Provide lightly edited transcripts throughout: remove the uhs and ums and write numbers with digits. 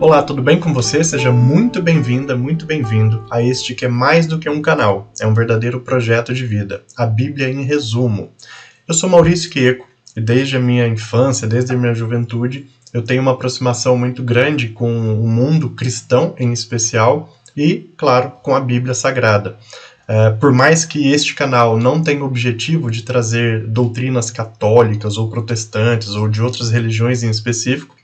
Olá, tudo bem com você? Seja muito bem-vinda, muito bem-vindo a este que é mais do que um canal, é um verdadeiro projeto de vida, a Bíblia em resumo. Eu sou Maurício Quieco e desde a minha infância, desde a minha juventude, eu tenho uma aproximação muito grande com o mundo cristão em especial e, claro, com a Bíblia Sagrada. Por mais que este canal não tenha o objetivo de trazer doutrinas católicas ou protestantes ou de outras religiões em específico,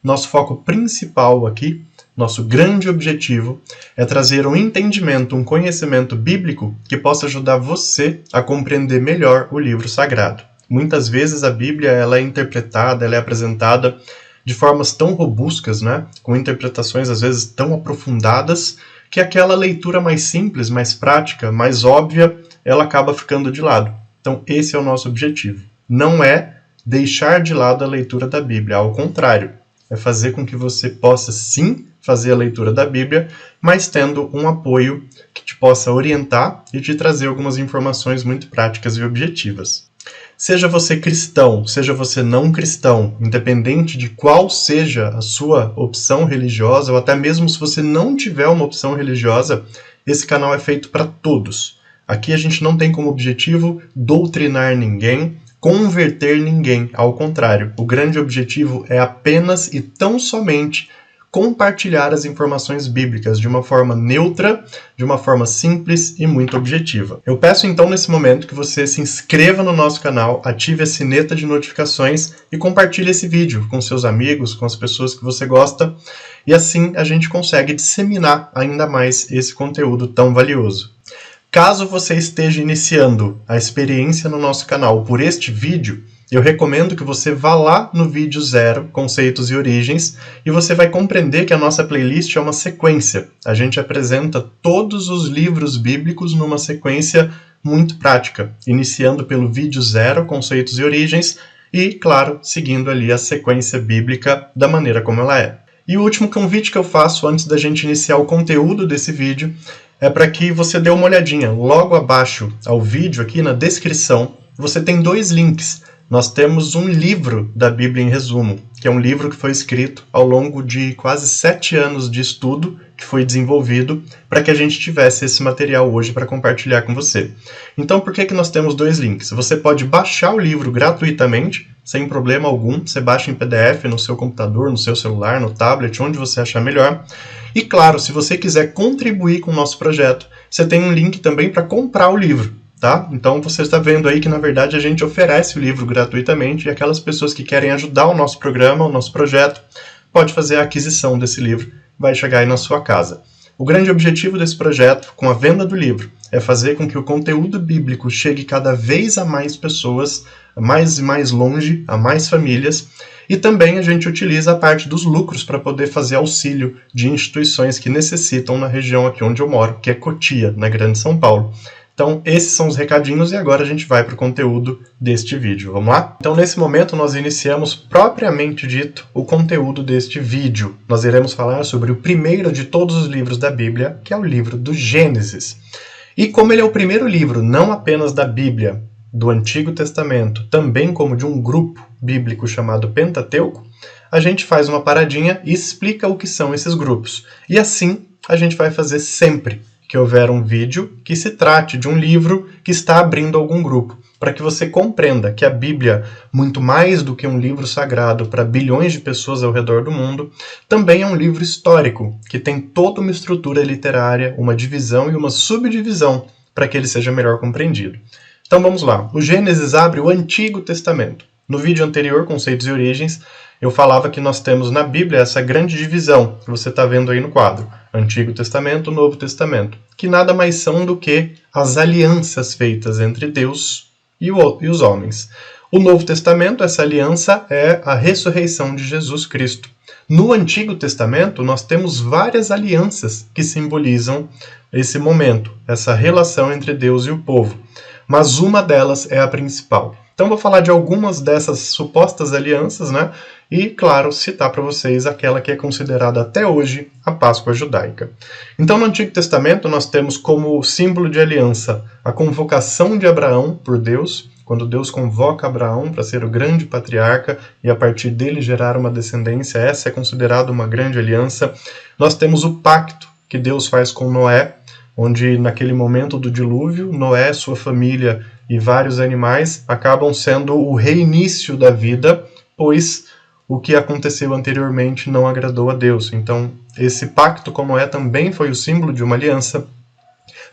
nosso foco principal aqui, nosso grande objetivo, é trazer um entendimento, um conhecimento bíblico que possa ajudar você a compreender melhor o livro sagrado. Muitas vezes a Bíblia ela é interpretada, ela é apresentada de formas tão robustas, com interpretações às vezes tão aprofundadas, que aquela leitura mais simples, mais prática, mais óbvia, ela acaba ficando de lado. Então esse é o nosso objetivo. Não é deixar de lado a leitura da Bíblia, ao contrário. É fazer com que você possa sim fazer a leitura da Bíblia, mas tendo um apoio que te possa orientar e te trazer algumas informações muito práticas e objetivas. Seja você cristão, seja você não cristão, independente de qual seja a sua opção religiosa, ou até mesmo se você não tiver uma opção religiosa, esse canal é feito para todos. Aqui a gente não tem como objetivo doutrinar ninguém, converter ninguém, ao contrário. O grande objetivo é apenas e tão somente compartilhar as informações bíblicas de uma forma neutra, de uma forma simples e muito objetiva. Eu peço então nesse momento que você se inscreva no nosso canal, ative a sineta de notificações e compartilhe esse vídeo com seus amigos, com as pessoas que você gosta, e assim a gente consegue disseminar ainda mais esse conteúdo tão valioso. Caso você esteja iniciando a experiência no nosso canal por este vídeo, eu recomendo que você vá lá no vídeo 0, Conceitos e Origens, e você vai compreender que a nossa playlist é uma sequência. A gente apresenta todos os livros bíblicos numa sequência muito prática, iniciando pelo vídeo 0, Conceitos e Origens, e, claro, seguindo ali a sequência bíblica da maneira como ela é. E o último convite que eu faço antes da gente iniciar o conteúdo desse vídeo é para que você dê uma olhadinha. Logo abaixo ao vídeo, aqui na descrição, você tem 2 links. Nós temos um livro da Bíblia em resumo, que é um livro que foi escrito ao longo de quase 7 anos de estudo, que foi desenvolvido para que a gente tivesse esse material hoje para compartilhar com você. Então, por que nós temos 2 links? Você pode baixar o livro gratuitamente, sem problema algum. Você baixa em PDF no seu computador, no seu celular, no tablet, onde você achar melhor. E claro, se você quiser contribuir com o nosso projeto, você tem um link também para comprar o livro. Tá? Então você está vendo aí que na verdade a gente oferece o livro gratuitamente e aquelas pessoas que querem ajudar o nosso programa, o nosso projeto, pode fazer a aquisição desse livro, vai chegar aí na sua casa. O grande objetivo desse projeto, com a venda do livro, é fazer com que o conteúdo bíblico chegue cada vez a mais pessoas, a mais e mais longe, a mais famílias, e também a gente utiliza a parte dos lucros para poder fazer auxílio de instituições que necessitam na região aqui onde eu moro, que é Cotia, na Grande São Paulo. Então, esses são os recadinhos e agora a gente vai para o conteúdo deste vídeo. Vamos lá? Então, nesse momento, nós iniciamos propriamente dito o conteúdo deste vídeo. Nós iremos falar sobre o primeiro de todos os livros da Bíblia, que é o livro do Gênesis. E como ele é o primeiro livro, não apenas da Bíblia, do Antigo Testamento, também como de um grupo bíblico chamado Pentateuco, a gente faz uma paradinha e explica o que são esses grupos. E assim a gente vai fazer sempre que houver um vídeo que se trate de um livro que está abrindo algum grupo, para que você compreenda que a Bíblia, muito mais do que um livro sagrado para bilhões de pessoas ao redor do mundo, também é um livro histórico, que tem toda uma estrutura literária, uma divisão e uma subdivisão, para que ele seja melhor compreendido. Então vamos lá. O Gênesis abre o Antigo Testamento. No vídeo anterior, Conceitos e Origens, eu falava que nós temos na Bíblia essa grande divisão que você está vendo aí no quadro. Antigo Testamento, Novo Testamento, que nada mais são do que as alianças feitas entre Deus e os homens. O Novo Testamento, essa aliança é a ressurreição de Jesus Cristo. No Antigo Testamento, nós temos várias alianças que simbolizam esse momento, essa relação entre Deus e o povo. Mas uma delas é a principal. Então, vou falar de algumas dessas supostas alianças, E, claro, citar para vocês aquela que é considerada até hoje a Páscoa judaica. Então, no Antigo Testamento, nós temos como símbolo de aliança a convocação de Abraão por Deus, quando Deus convoca Abraão para ser o grande patriarca e a partir dele gerar uma descendência, essa é considerada uma grande aliança. Nós temos o pacto que Deus faz com Noé, onde naquele momento do dilúvio, Noé, sua família e vários animais acabam sendo o reinício da vida, pois o que aconteceu anteriormente não agradou a Deus. Então, esse pacto com Noé também foi o símbolo de uma aliança.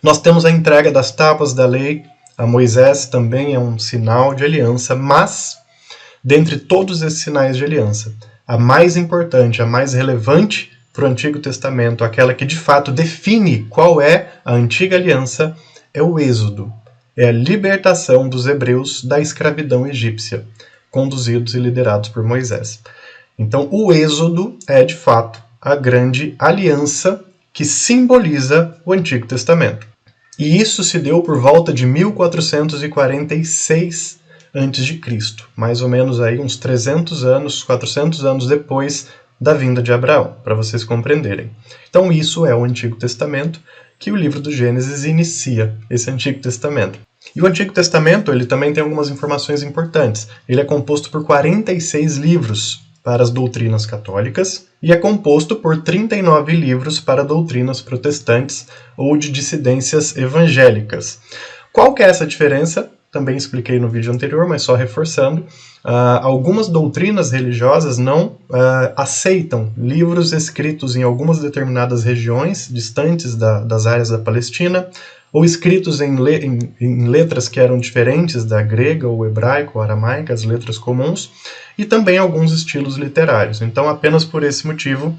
Nós temos a entrega das tábuas da lei a Moisés, também é um sinal de aliança, mas, dentre todos esses sinais de aliança, a mais importante, a mais relevante para o Antigo Testamento, aquela que de fato define qual é a antiga aliança, é o Êxodo. É a libertação dos hebreus da escravidão egípcia, conduzidos e liderados por Moisés. Então, o Êxodo é, de fato, a grande aliança que simboliza o Antigo Testamento. E isso se deu por volta de 1446 a.C., mais ou menos aí uns 300 anos, 400 anos depois da vinda de Abraão, para vocês compreenderem. Então isso é o Antigo Testamento, que o livro do Gênesis inicia esse Antigo Testamento. E o Antigo Testamento ele também tem algumas informações importantes. Ele é composto por 46 livros para as doutrinas católicas e é composto por 39 livros para doutrinas protestantes ou de dissidências evangélicas. Qual que é essa diferença? Também expliquei no vídeo anterior, mas só reforçando. Algumas doutrinas religiosas não aceitam livros escritos em algumas determinadas regiões distantes das áreas da Palestina, ou escritos em letras que eram diferentes da grega, ou hebraico, ou aramaica, as letras comuns, e também alguns estilos literários. Então, apenas por esse motivo,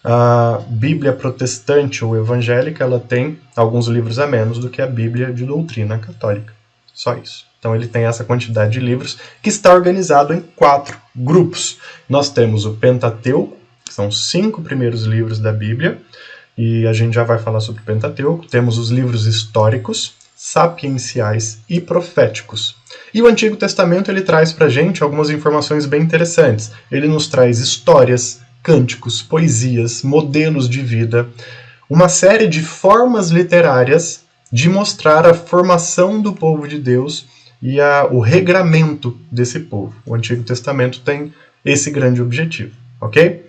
a Bíblia protestante ou evangélica ela tem alguns livros a menos do que a Bíblia de doutrina católica. Só isso. Então ele tem essa quantidade de livros que está organizado em 4 grupos. Nós temos o Pentateuco, que são os 5 primeiros livros da Bíblia, e a gente já vai falar sobre o Pentateuco. Temos os livros históricos, sapienciais e proféticos. E o Antigo Testamento ele traz para a gente algumas informações bem interessantes. Ele nos traz histórias, cânticos, poesias, modelos de vida, uma série de formas literárias de mostrar a formação do povo de Deus e o regramento desse povo. O Antigo Testamento tem esse grande objetivo, ok?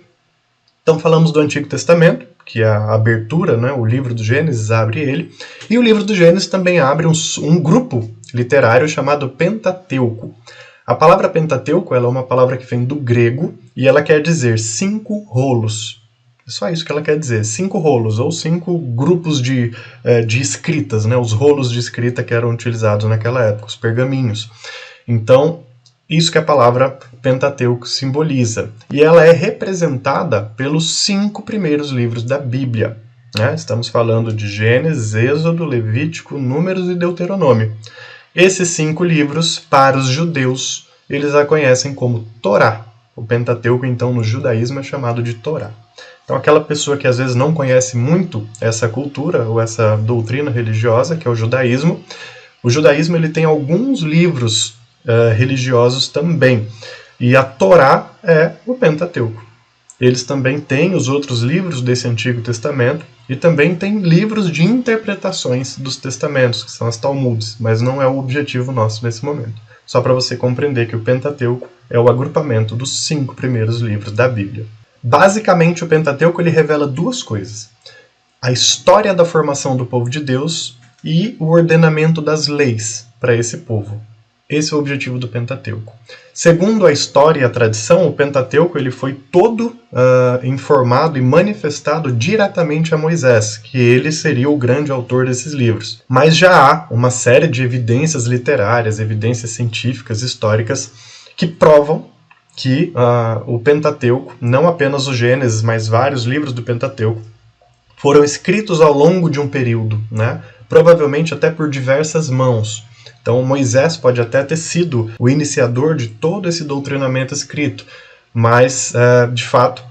Então falamos do Antigo Testamento, que é a abertura, né? O livro do Gênesis abre ele, e o livro do Gênesis também abre um grupo literário chamado Pentateuco. A palavra Pentateuco ela é uma palavra que vem do grego e ela quer dizer 5 rolos. É só isso que ela quer dizer, 5 rolos, ou 5 grupos de escritas, né? Os rolos de escrita que eram utilizados naquela época, os pergaminhos. Então, isso que a palavra Pentateuco simboliza. E ela é representada pelos 5 primeiros livros da Bíblia. Né? Estamos falando de Gênesis, Êxodo, Levítico, Números e Deuteronômio. Esses 5 livros, para os judeus, eles a conhecem como Torá. O Pentateuco, então, no judaísmo é chamado de Torá. Então, aquela pessoa que às vezes não conhece muito essa cultura ou essa doutrina religiosa, que é o judaísmo ele tem alguns livros religiosos também. E a Torá é o Pentateuco. Eles também têm os outros livros desse Antigo Testamento e também têm livros de interpretações dos testamentos, que são as Talmudes, mas não é o objetivo nosso nesse momento. Só para você compreender que o Pentateuco é o agrupamento dos 5 primeiros livros da Bíblia. Basicamente, o Pentateuco ele revela 2 coisas. A história da formação do povo de Deus e o ordenamento das leis para esse povo. Esse é o objetivo do Pentateuco. Segundo a história e a tradição, o Pentateuco ele foi todo informado e manifestado diretamente a Moisés, que ele seria o grande autor desses livros. Mas já há uma série de evidências literárias, evidências científicas, históricas, que provam que o Pentateuco, não apenas o Gênesis, mas vários livros do Pentateuco, foram escritos ao longo de um período, né? Provavelmente até por diversas mãos. Então Moisés pode até ter sido o iniciador de todo esse doutrinamento escrito, mas, de fato,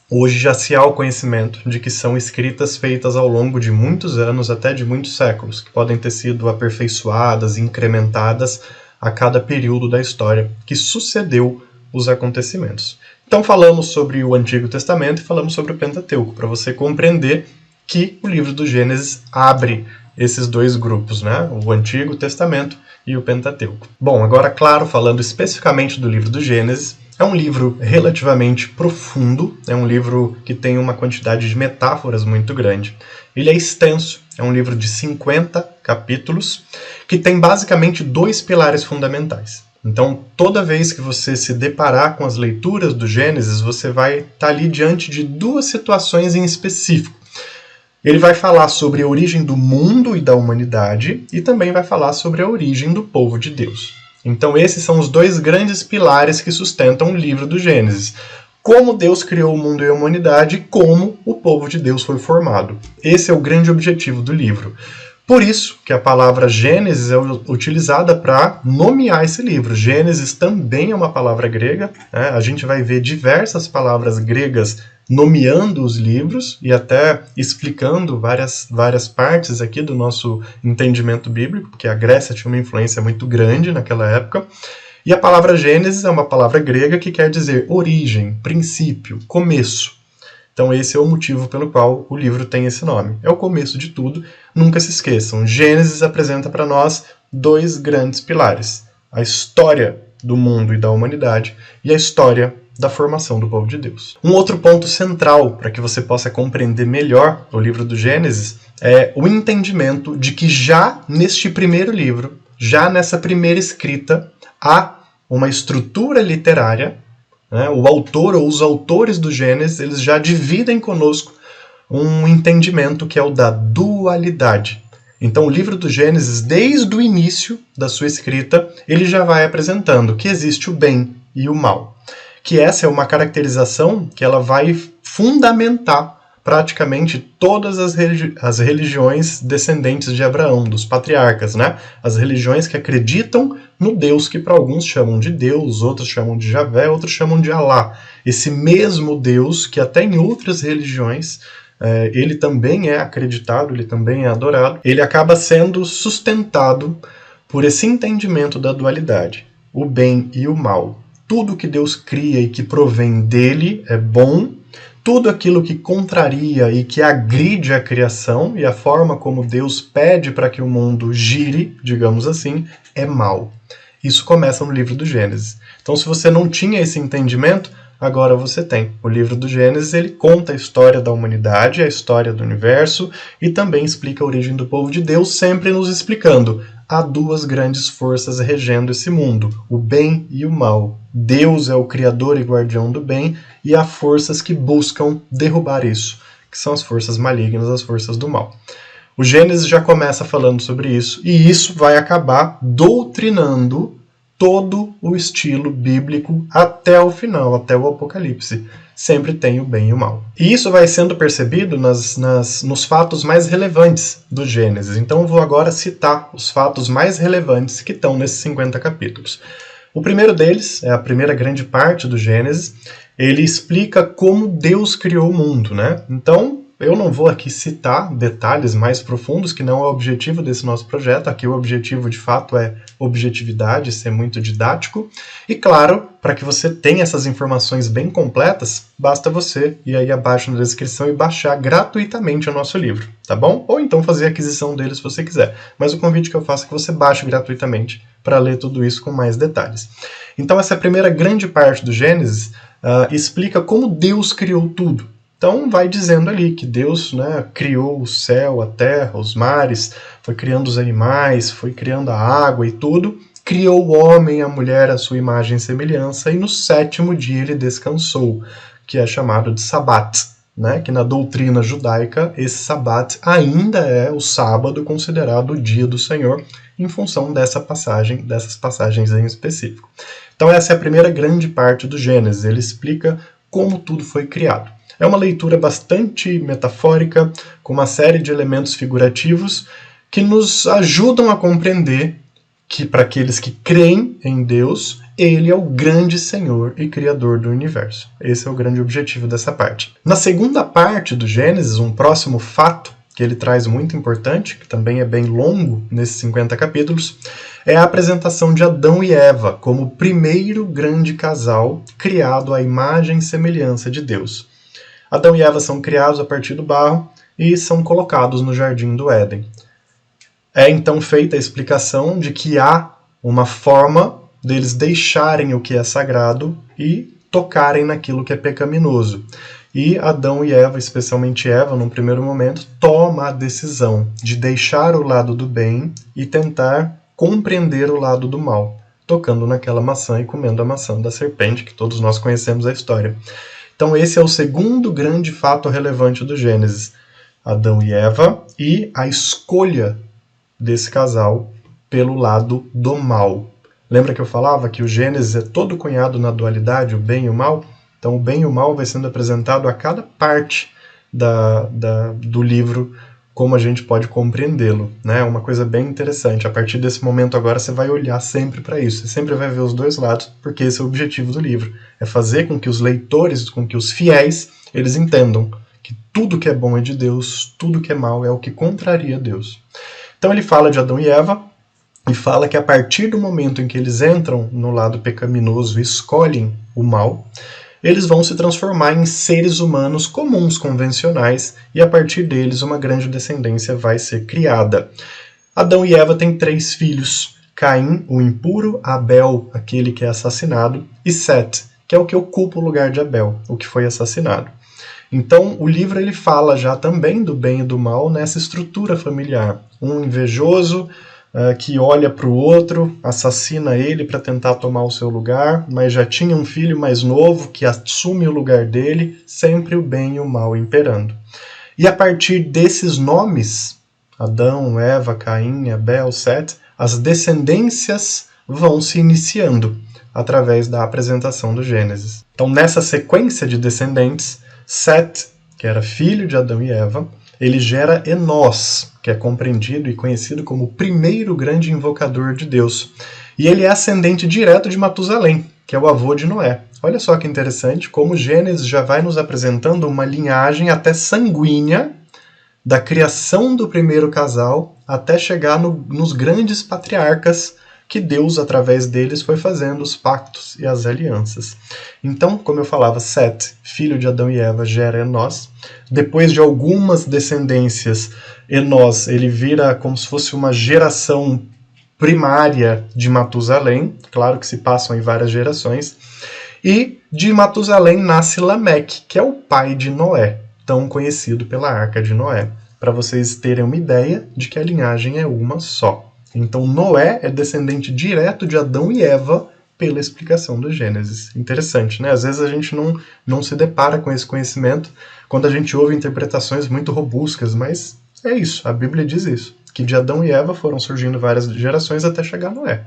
hoje já se há o conhecimento de que são escritas feitas ao longo de muitos anos, até de muitos séculos, que podem ter sido aperfeiçoadas, incrementadas a cada período da história que sucedeu os acontecimentos. Então falamos sobre o Antigo Testamento e falamos sobre o Pentateuco, para você compreender que o livro do Gênesis abre esses dois grupos, né? O Antigo Testamento e o Pentateuco. Bom, agora, claro, falando especificamente do livro do Gênesis, é um livro relativamente profundo, é um livro que tem uma quantidade de metáforas muito grande. Ele é extenso, é um livro de 50 capítulos, que tem basicamente dois pilares fundamentais. Então, toda vez que você se deparar com as leituras do Gênesis, você vai estar ali diante de duas situações em específico. Ele vai falar sobre a origem do mundo e da humanidade e também vai falar sobre a origem do povo de Deus. Então, esses são os dois grandes pilares que sustentam o livro do Gênesis. Como Deus criou o mundo e a humanidade e como o povo de Deus foi formado. Esse é o grande objetivo do livro. Por isso que a palavra Gênesis é utilizada para nomear esse livro. Gênesis também é uma palavra grega, né? A gente vai ver diversas palavras gregas nomeando os livros e até explicando várias partes aqui do nosso entendimento bíblico, porque a Grécia tinha uma influência muito grande naquela época. E a palavra Gênesis é uma palavra grega que quer dizer origem, princípio, começo. Então esse é o motivo pelo qual o livro tem esse nome. É o começo de tudo. Nunca se esqueçam, Gênesis apresenta para nós dois grandes pilares. A história do mundo e da humanidade e a história da formação do povo de Deus. Um outro ponto central para que você possa compreender melhor o livro do Gênesis é o entendimento de que já neste primeiro livro, já nessa primeira escrita, há uma estrutura literária, né? O autor ou os autores do Gênesis, eles já dividem conosco um entendimento que é o da dualidade. Então o livro do Gênesis, desde o início da sua escrita, ele já vai apresentando que existe o bem e o mal. Que essa é uma caracterização que ela vai fundamentar praticamente todas as religiões descendentes de Abraão, dos patriarcas, né? As religiões que acreditam no Deus que para alguns chamam de Deus, outros chamam de Javé, outros chamam de Alá. Esse mesmo Deus que até em outras religiões ele também é acreditado, ele também é adorado, ele acaba sendo sustentado por esse entendimento da dualidade, o bem e o mal. Tudo que Deus cria e que provém dele é bom, tudo aquilo que contraria e que agride a criação e a forma como Deus pede para que o mundo gire, digamos assim, é mal. Isso começa no livro do Gênesis. Então, se você não tinha esse entendimento, agora você tem. O livro do Gênesis, ele conta a história da humanidade, a história do universo e também explica a origem do povo de Deus, sempre nos explicando. Há duas grandes forças regendo esse mundo, o bem e o mal. Deus é o criador e guardião do bem e há forças que buscam derrubar isso, que são as forças malignas, as forças do mal. O Gênesis já começa falando sobre isso e isso vai acabar doutrinando todo o estilo bíblico até o final, até o Apocalipse. Sempre tem o bem e o mal. E isso vai sendo percebido nos fatos mais relevantes do Gênesis. Então eu vou agora citar os fatos mais relevantes que estão nesses 50 capítulos. O primeiro deles, é a primeira grande parte do Gênesis, ele explica como Deus criou o mundo, né? Então, eu não vou aqui citar detalhes mais profundos, que não é o objetivo desse nosso projeto. Aqui o objetivo, de fato, é objetividade, ser muito didático. E, claro, para que você tenha essas informações bem completas, basta você ir aí abaixo na descrição e baixar gratuitamente o nosso livro, tá bom? Ou então fazer a aquisição dele se você quiser. Mas o convite que eu faço é que você baixe gratuitamente para ler tudo isso com mais detalhes. Então, essa primeira grande parte do Gênesis explica como Deus criou tudo. Então vai dizendo ali que Deus, né, criou o céu, a terra, os mares, foi criando os animais, foi criando a água e tudo, criou o homem e a mulher à sua imagem e semelhança, e no sétimo dia ele descansou, que é chamado de Sabat, né, que na doutrina judaica esse Sabat ainda é o sábado considerado o dia do Senhor, em função dessas passagens em específico. Então essa é a primeira grande parte do Gênesis, ele explica como tudo foi criado. É uma leitura bastante metafórica, com uma série de elementos figurativos que nos ajudam a compreender que, para aqueles que creem em Deus, ele é o grande Senhor e Criador do universo. Esse é o grande objetivo dessa parte. Na segunda parte do Gênesis, um próximo fato que ele traz muito importante, que também é bem longo nesses 50 capítulos, é a apresentação de Adão e Eva como o primeiro grande casal criado à imagem e semelhança de Deus. Adão e Eva são criados a partir do barro e são colocados no jardim do Éden. É então feita a explicação de que há uma forma deles deixarem o que é sagrado e tocarem naquilo que é pecaminoso. E Adão e Eva, especialmente Eva, num primeiro momento, toma a decisão de deixar o lado do bem e tentar compreender o lado do mal, tocando naquela maçã e comendo a maçã da serpente, que todos nós conhecemos a história. Então esse é o segundo grande fato relevante do Gênesis. Adão e Eva e a escolha desse casal pelo lado do mal. Lembra que eu falava que o Gênesis é todo cunhado na dualidade, o bem e o mal? Então o bem e o mal vai sendo apresentado a cada parte do livro, como a gente pode compreendê-lo. Né? Uma coisa bem interessante. A partir desse momento agora você vai olhar sempre para isso. Você sempre vai ver os dois lados, porque esse é o objetivo do livro. É fazer com que os leitores, com que os fiéis, eles entendam que tudo que é bom é de Deus, tudo que é mal é o que contraria Deus. Então ele fala de Adão e Eva e fala que a partir do momento em que eles entram no lado pecaminoso e escolhem o mal, eles vão se transformar em seres humanos comuns, convencionais, e a partir deles uma grande descendência vai ser criada. Adão e Eva têm 3 filhos: Caim, o impuro, Abel, aquele que é assassinado, e Sete, que é o que ocupa o lugar de Abel, o que foi assassinado. Então, o livro ele fala já também do bem e do mal nessa estrutura familiar. Um invejoso que olha para o outro, assassina ele para tentar tomar o seu lugar, mas já tinha um filho mais novo que assume o lugar dele, sempre o bem e o mal imperando. E a partir desses nomes, Adão, Eva, Caim, Abel, Sete, as descendências vão se iniciando através da apresentação do Gênesis. Então, nessa sequência de descendentes, Sete, que era filho de Adão e Eva, ele gera Enós, que é compreendido e conhecido como o primeiro grande invocador de Deus. E ele é ascendente direto de Matusalém, que é o avô de Noé. Olha só que interessante como Gênesis já vai nos apresentando uma linhagem até sanguínea da criação do primeiro casal até chegar nos grandes patriarcas que Deus, através deles, foi fazendo os pactos e as alianças. Então, como eu falava, Sete, filho de Adão e Eva, gera Enós. Depois de algumas descendências, Enós ele vira como se fosse uma geração primária de Matusalém, claro que se passam em várias gerações, e de Matusalém nasce Lameque, que é o pai de Noé, tão conhecido pela Arca de Noé, para vocês terem uma ideia de que a linhagem é uma só. Então Noé é descendente direto de Adão e Eva pela explicação do Gênesis. Interessante, né? Às vezes a gente não se depara com esse conhecimento quando a gente ouve interpretações muito robustas, mas é isso, a Bíblia diz isso, que de Adão e Eva foram surgindo várias gerações até chegar a Noé.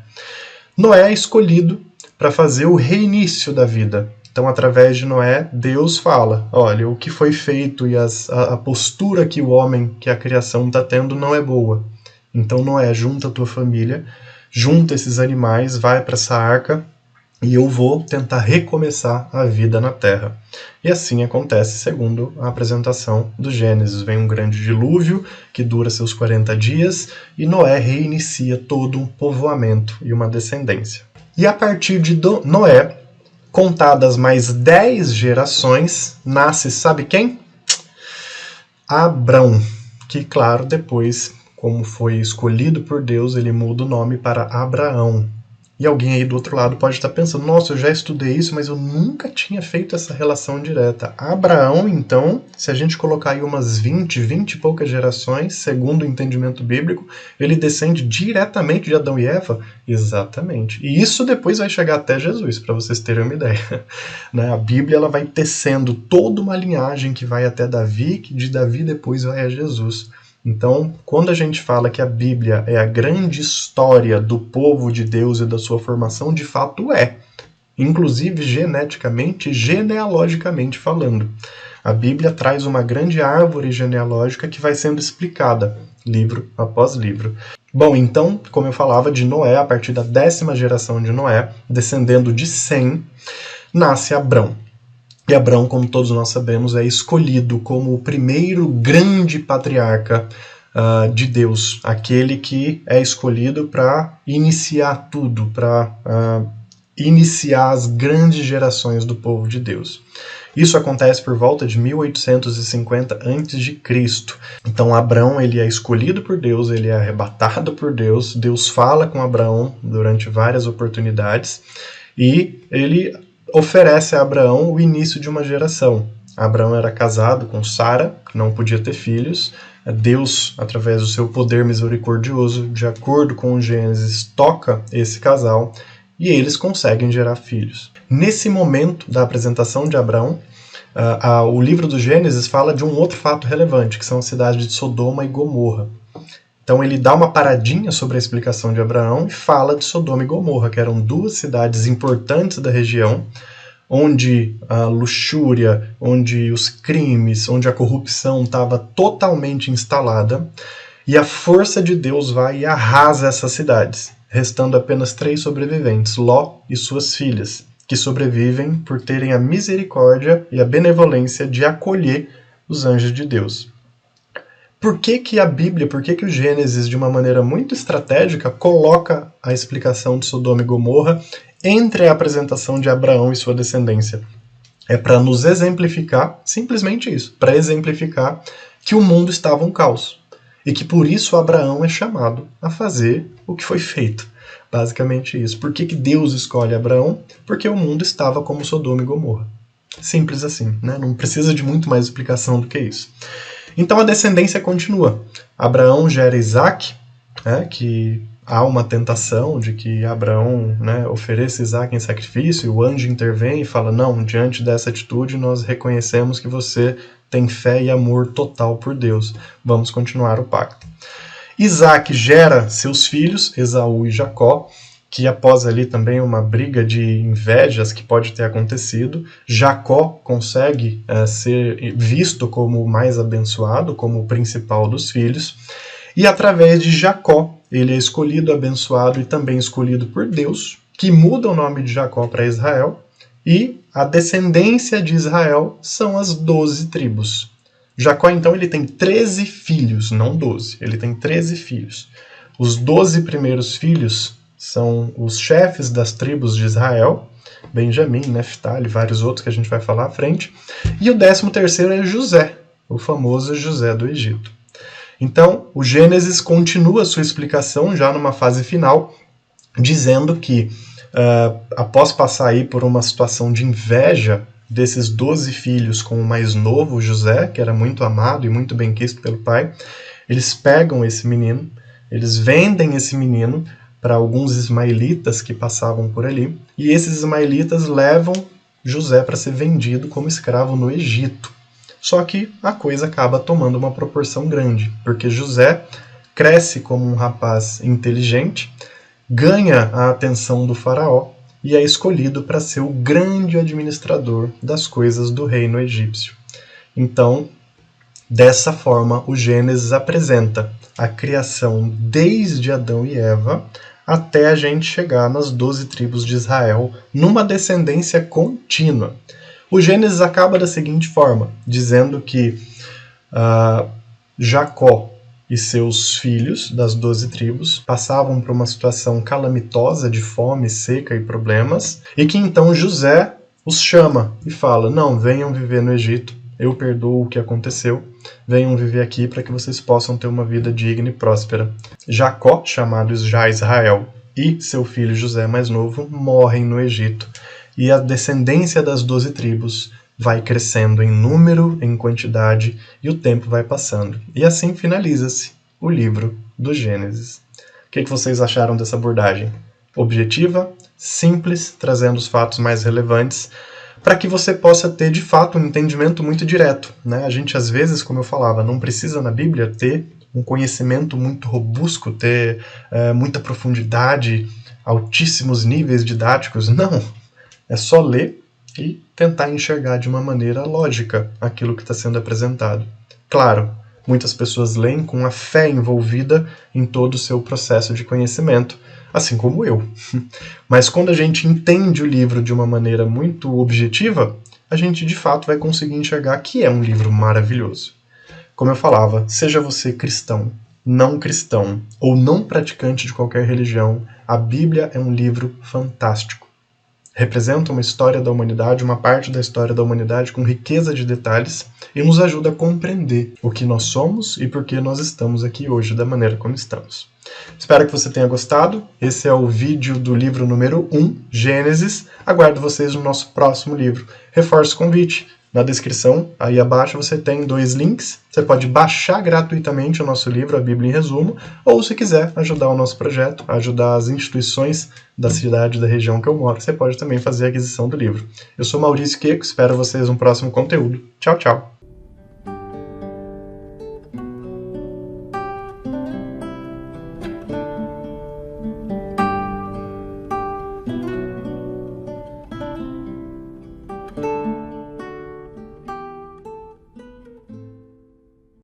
Noé é escolhido para fazer o reinício da vida. Então, através de Noé, Deus fala, olha, o que foi feito e a postura que o homem, que a criação está tendo não é boa. Então Noé, junta a tua família, junta esses animais, vai para essa arca e eu vou tentar recomeçar a vida na terra. E assim acontece segundo a apresentação do Gênesis. Vem um grande dilúvio que dura seus 40 dias e Noé reinicia todo um povoamento e uma descendência. E a partir de Noé, contadas mais 10 gerações, nasce, sabe quem? Abrão, que claro, depois, como foi escolhido por Deus, ele muda o nome para Abraão. E alguém aí do outro lado pode estar pensando, nossa, eu já estudei isso, mas eu nunca tinha feito essa relação direta. Abraão, então, se a gente colocar aí umas 20 e poucas gerações, segundo o entendimento bíblico, ele descende diretamente de Adão e Eva? Exatamente. E isso depois vai chegar até Jesus, para vocês terem uma ideia. Né? A Bíblia ela vai tecendo toda uma linhagem que vai até Davi, que de Davi depois vai a Jesus. Então, quando a gente fala que a Bíblia é a grande história do povo de Deus e da sua formação, de fato é. Inclusive geneticamente e genealogicamente falando. A Bíblia traz uma grande árvore genealógica que vai sendo explicada, livro após livro. Bom, então, como eu falava, de Noé, a partir da 10ª geração de Noé, descendendo de Sem, nasce Abrão. E Abrão, como todos nós sabemos, é escolhido como o primeiro grande patriarca de Deus, aquele que é escolhido para iniciar tudo, para iniciar as grandes gerações do povo de Deus. Isso acontece por volta de 1850 a.C. Então Abrão ele é escolhido por Deus, ele é arrebatado por Deus, Deus fala com Abraão durante várias oportunidades e ele oferece a Abraão o início de uma geração. Abraão era casado com Sara, que não podia ter filhos. Deus, através do seu poder misericordioso, de acordo com o Gênesis, toca esse casal e eles conseguem gerar filhos. Nesse momento da apresentação de Abraão, o livro do Gênesis fala de um outro fato relevante, que são as cidades de Sodoma e Gomorra. Então ele dá uma paradinha sobre a explicação de Abraão e fala de Sodoma e Gomorra, que eram duas cidades importantes da região, onde a luxúria, onde os crimes, onde a corrupção estava totalmente instalada, e a força de Deus vai e arrasa essas cidades, restando apenas 3 sobreviventes, Ló e suas filhas, que sobrevivem por terem a misericórdia e a benevolência de acolher os anjos de Deus. Por que a Bíblia, por que o Gênesis, de uma maneira muito estratégica, coloca a explicação de Sodoma e Gomorra entre a apresentação de Abraão e sua descendência? É para nos exemplificar, simplesmente isso, para exemplificar que o mundo estava um caos. E que por isso Abraão é chamado a fazer o que foi feito. Basicamente isso. Por que Deus escolhe Abraão? Porque o mundo estava como Sodoma e Gomorra. Simples assim, né? Não precisa de muito mais explicação do que isso. Então a descendência continua. Abraão gera Isaac, que há uma tentação de que Abraão ofereça Isaac em sacrifício, e o anjo intervém e fala, não, diante dessa atitude nós reconhecemos que você tem fé e amor total por Deus. Vamos continuar o pacto. Isaac gera seus filhos, Esaú e Jacó, que após ali também uma briga de invejas que pode ter acontecido, Jacó consegue ser visto como o mais abençoado, como o principal dos filhos, e através de Jacó ele é escolhido, abençoado e também escolhido por Deus, que muda o nome de Jacó para Israel, e a descendência de Israel são as 12 tribos. Jacó, então, ele tem 13 filhos, não 12, ele tem 13 filhos. Os 12 primeiros filhos são os chefes das tribos de Israel, Benjamim, Neftali, vários outros que a gente vai falar à frente. E o 13º é José, o famoso José do Egito. Então, o Gênesis continua sua explicação já numa fase final, dizendo que, após passar aí por uma situação de inveja desses 12 filhos com o mais novo, José, que era muito amado e muito bem quisto pelo pai, eles pegam esse menino, eles vendem esse menino para alguns ismaelitas que passavam por ali, e esses ismaelitas levam José para ser vendido como escravo no Egito. Só que a coisa acaba tomando uma proporção grande, porque José cresce como um rapaz inteligente, ganha a atenção do faraó e é escolhido para ser o grande administrador das coisas do reino egípcio. Então, dessa forma, o Gênesis apresenta a criação desde Adão e Eva até a gente chegar nas 12 tribos de Israel, numa descendência contínua. O Gênesis acaba da seguinte forma, dizendo que Jacó e seus filhos, das 12 tribos, passavam por uma situação calamitosa de fome, seca e problemas, e que então José os chama e fala, não, venham viver no Egito, eu perdoo o que aconteceu, venham viver aqui para que vocês possam ter uma vida digna e próspera. Jacó, chamado já Israel, e seu filho José mais novo morrem no Egito, e a descendência das 12 tribos vai crescendo em número, em quantidade, e o tempo vai passando. E assim finaliza-se o livro do Gênesis. O que vocês acharam dessa abordagem? Objetiva, simples, trazendo os fatos mais relevantes, para que você possa ter, de fato, um entendimento muito direto. A gente, às vezes, como eu falava, não precisa na Bíblia ter um conhecimento muito robusto, ter muita profundidade, altíssimos níveis didáticos. Não, é só ler e tentar enxergar de uma maneira lógica aquilo que está sendo apresentado. Claro, muitas pessoas leem com a fé envolvida em todo o seu processo de conhecimento, assim como eu. Mas quando a gente entende o livro de uma maneira muito objetiva, a gente de fato vai conseguir enxergar que é um livro maravilhoso. Como eu falava, seja você cristão, não ou não praticante de qualquer religião, a Bíblia é um livro fantástico. representa uma história da humanidade, uma parte da história da humanidade com riqueza de detalhes e nos ajuda a compreender o que nós somos e por que nós estamos aqui hoje da maneira como estamos. Espero que você tenha gostado. Esse é o vídeo do livro número 1, Gênesis. Aguardo vocês no nosso próximo livro. Reforço o convite. Na descrição, aí abaixo, você tem 2 links. Você pode baixar gratuitamente o nosso livro, a Bíblia em Resumo, ou se quiser ajudar o nosso projeto, ajudar as instituições da cidade, da região que eu moro, você pode também fazer a aquisição do livro. Eu sou Maurício Queco, espero vocês no próximo conteúdo. Tchau, tchau!